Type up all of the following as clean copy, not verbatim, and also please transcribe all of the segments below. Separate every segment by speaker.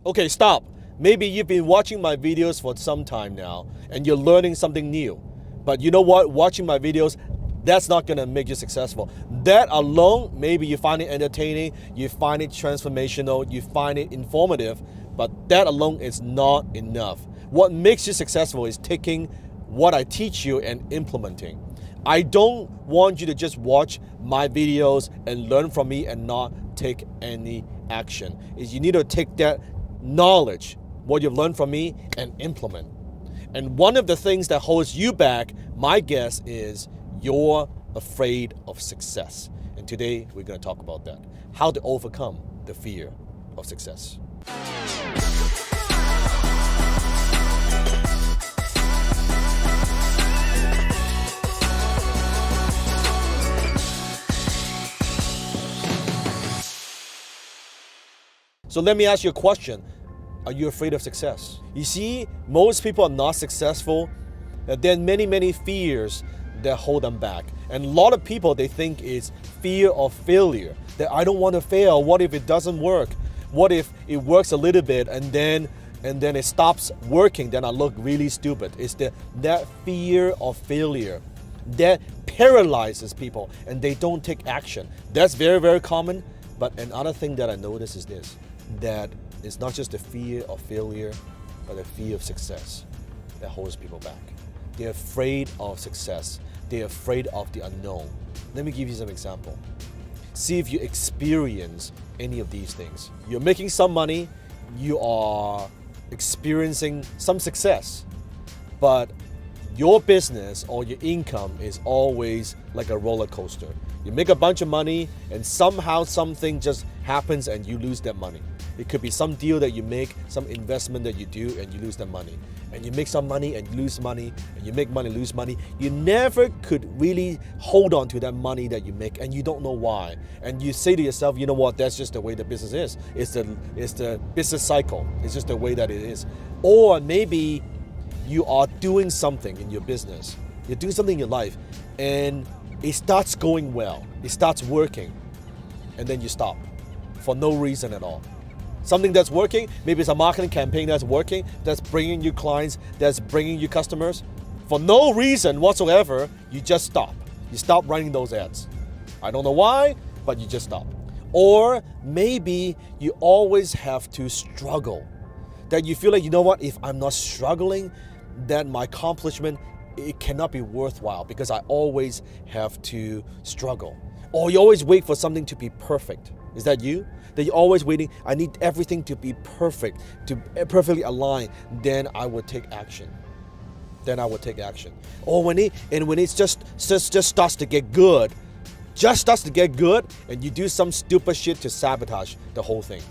Speaker 1: Okay, stop. Maybe you've been watching my videos for some time now and you're learning something new. But you know what? Watching my videos, that's not going to make you successful. That alone, maybe you find it entertaining, you find it transformational, you find it informative, but that alone is not enough. What makes you successful is taking what I teach you and implementing. I don't want you to just watch my videos and learn from me and not take any action. You need to take that knowledge, what you've learned from me, and implement. And one of the things that holds you back, my guess, is you're afraid of success. And today we're going to talk about that. How to overcome the fear of success. So let me ask you a question. Are you afraid of success? You see, most people are not successful. There are many fears that hold them back. And a lot of people, they think it's fear of failure. That I don't want to fail. What if it doesn't work? What if it works a little bit and then it stops working? Then I look really stupid. It's that fear of failure that paralyzes people and they don't take action. That's very common. But another thing that I notice is this, that it's not just the fear of failure, but the fear of success that holds people back. They're afraid of success. They're afraid of the unknown. Let me give you some example. See if you experience any of these things. You're making some money, you are experiencing some success, but your business or your income is always like a roller coaster. You make a bunch of money and somehow something just happens and you lose that money. It could be some deal that you make, some investment that you do, and you lose that money. And you make some money and you lose money, and you make money, lose money. You never could really hold on to that money that you make, and you don't know why. And you say to yourself, you know what, that's just the way the business is. It's the business cycle. It's just the way that it is. Or maybe you are doing something in your business. You're doing something in your life, and it starts going well. It starts working, and then you stop for no reason at all. Something that's working, maybe it's a marketing campaign that's working, that's bringing you clients, that's bringing you customers. For no reason whatsoever, you just stop. You stop running those ads. I don't know why, but you just stop. Or maybe you always have to struggle. That you feel like, you know what, if I'm not struggling, then my accomplishment, it cannot be worthwhile because I always have to struggle. Or you always wait for something to be perfect. Is that you? That you're always waiting, I need everything to be perfect, to perfectly align, then I will take action. Or when it just starts to get good, and you do some stupid shit to sabotage the whole thing.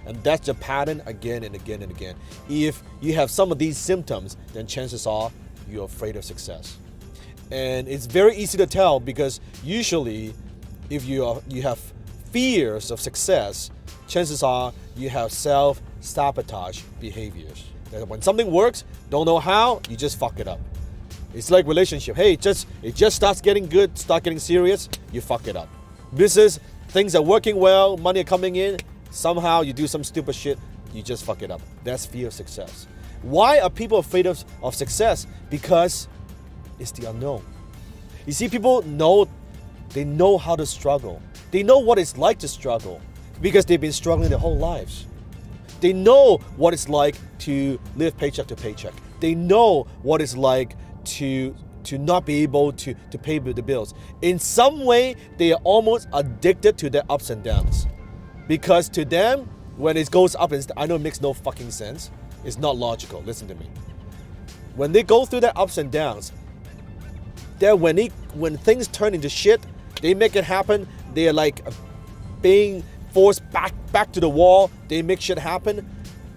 Speaker 1: And that's the pattern again and again and again. If you have some of these symptoms, then chances are you're afraid of success. And it's very easy to tell because usually if you have fears of success, chances are you have self-sabotage behaviors. That when something works, don't know how, you just fuck it up. It's like relationship. Hey, it just starts getting good, start getting serious, you fuck it up. Business, things are working well, money are coming in, somehow you do some stupid shit, you just fuck it up. That's fear of success. Why are people afraid of success? Because it's the unknown. You see, people know how to struggle. They know what it's like to struggle because they've been struggling their whole lives. They know what it's like to live paycheck to paycheck. They know what it's like to not be able to pay the bills. In some way, they are almost addicted to their ups and downs. Because to them, when it goes up and I know it makes no fucking sense. It's not logical. Listen to me. When they go through their ups and downs, when things turn into shit, they make it happen. They're like being forced back to the wall. They make shit happen.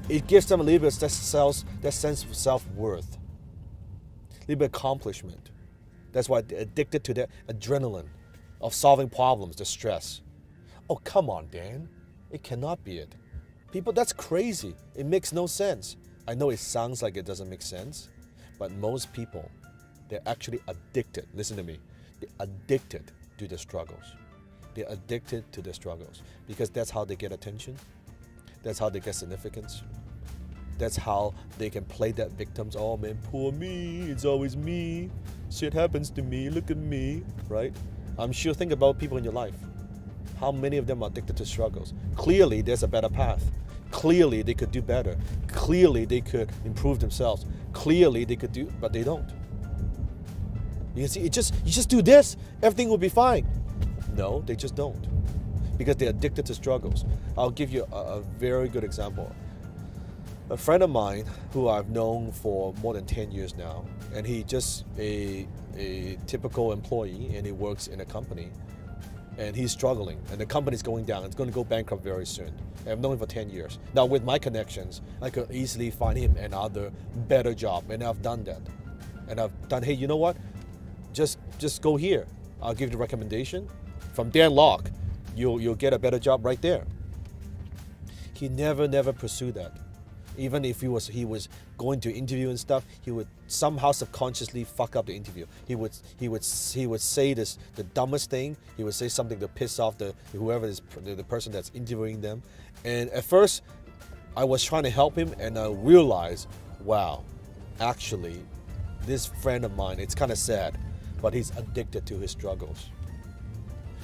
Speaker 1: It gives them a little bit of that sense of self-worth, a little bit of accomplishment. That's why they're addicted to the adrenaline of solving problems, the stress. Oh, come on, Dan. It cannot be it. People, that's crazy. It makes no sense. I know it sounds like it doesn't make sense, but most people, they're actually addicted. Listen to me. They're addicted to the struggles. They're addicted to their struggles because that's how they get attention. That's how they get significance. That's how they can play that victims. Oh man, poor me. It's always me. Shit happens to me. Look at me, right? I'm sure think about people in your life. How many of them are addicted to struggles? Clearly, there's a better path. Clearly, they could do better. Clearly, they could improve themselves. Clearly, they could do, but they don't. You can see, you just do this, everything will be fine. No, they just don't. Because they're addicted to struggles. I'll give you a very good example. A friend of mine who I've known for more than 10 years now, and he just a typical employee, and he works in a company, and he's struggling, and the company's going down. It's going to go bankrupt very soon. And I've known him for 10 years. Now, with my connections, I could easily find him another better job, and I've done that. And I've done, hey, you know what? Just go here. I'll give you the recommendation from Dan Lok. You'll get a better job right there. He never pursued that. Even if he was going to interview and stuff, he would somehow subconsciously fuck up the interview. He would say the dumbest thing. He would say something to piss off whoever is the person that's interviewing them. And at first, I was trying to help him, and I realized, wow, actually, this friend of mine, it's kind of sad, but he's addicted to his struggles.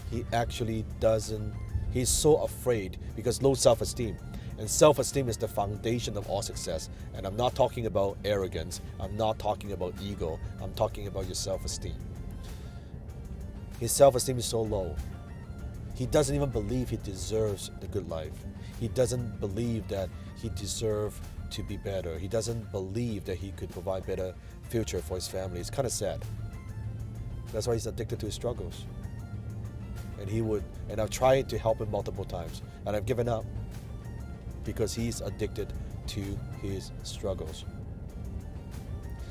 Speaker 1: He actually doesn't. He's so afraid because low self-esteem. And self-esteem is the foundation of all success. And I'm not talking about arrogance. I'm not talking about ego. I'm talking about your self-esteem. His self-esteem is so low. He doesn't even believe he deserves a good life. He doesn't believe that he deserves to be better. He doesn't believe that he could provide better future for his family. It's kind of sad. That's why he's addicted to his struggles. And I've tried to help him multiple times, and I've given up. Because he's addicted to his struggles.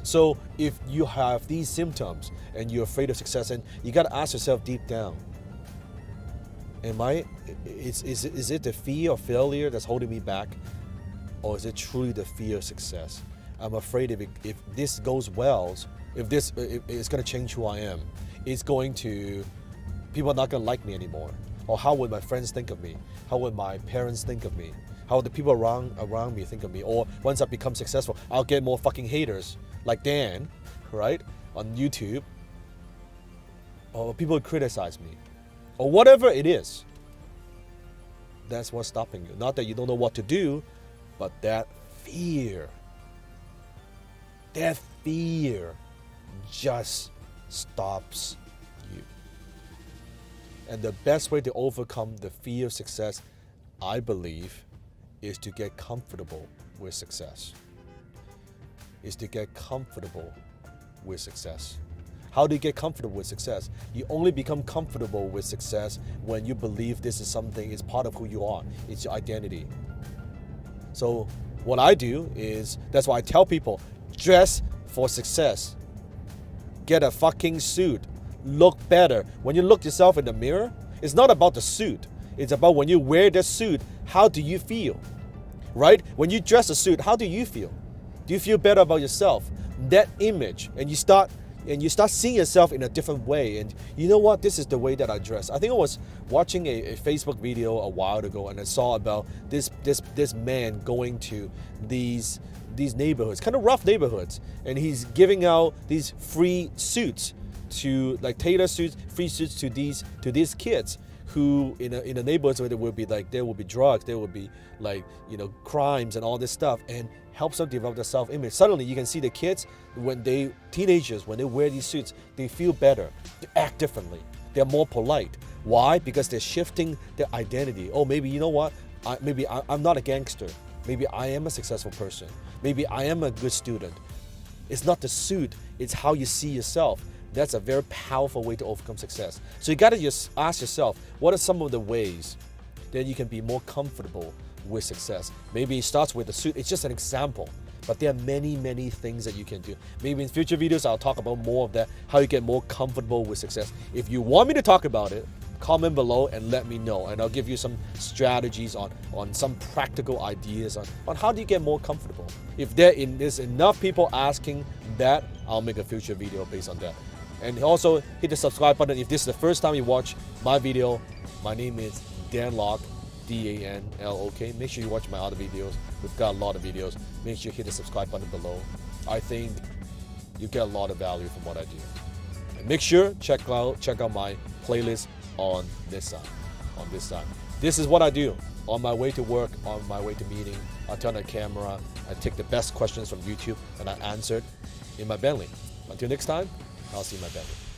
Speaker 1: So if you have these symptoms and you're afraid of success, and you got to ask yourself deep down, is it the fear of failure that's holding me back, or is it truly the fear of success? I'm afraid if this goes well, if it's going to change who I am, people are not going to like me anymore. Or how would my friends think of me? How would my parents think of me? How would the people around me think of me? Or once I become successful, I'll get more fucking haters like Dan, right? On YouTube. Or people would criticize me. Or whatever it is. That's what's stopping you. Not that you don't know what to do, but that fear just stops you. And the best way to overcome the fear of success, I believe, is to get comfortable with success. How do you get comfortable with success? You only become comfortable with success when you believe this is something, it's part of who you are. It's your identity. So what I do is, that's why I tell people, dress for success. Get a fucking suit. Look better. When you look yourself in the mirror, it's not about the suit. It's about when you wear the suit, how do you feel? Right? When you dress a suit, how do you feel? Do you feel better about yourself? That image, and you start seeing yourself in a different way. And you know what? This is the way that I dress. I think I was watching a Facebook video a while ago, and I saw about this man going to these neighborhoods, kind of rough neighborhoods, and he's giving out these free suits to, like, tailor suits, free suits to these kids who in a neighborhood where there will be drugs, there will be crimes and all this stuff, and helps them develop their self-image. Suddenly you can see the kids, teenagers, when they wear these suits, they feel better, they act differently, they're more polite. Why? Because they're shifting their identity. Oh, maybe, you know what, I'm not a gangster. Maybe I am a successful person. Maybe I am a good student. It's not the suit, it's how you see yourself. That's a very powerful way to overcome success. So you got to just ask yourself, what are some of the ways that you can be more comfortable with success? Maybe it starts with the suit. It's just an example. But there are many, many things that you can do. Maybe in future videos, I'll talk about more of that, how you get more comfortable with success. If you want me to talk about it, comment below and let me know. And I'll give you some strategies on some practical ideas on how do you get more comfortable. If there's enough people asking that, I'll make a future video based on that. And also hit the subscribe button if this is the first time you watch my video. My name is Dan Lok. DANLOK. Make sure you watch my other videos. We've got a lot of videos. Make sure you hit the subscribe button below. I think you get a lot of value from what I do. And make sure check out my playlist on this side. This is what I do on my way to work, on my way to meeting. I turn on the camera, I take the best questions from YouTube, and I answer it in my Bentley. Until next time, I'll see you in my Bentley.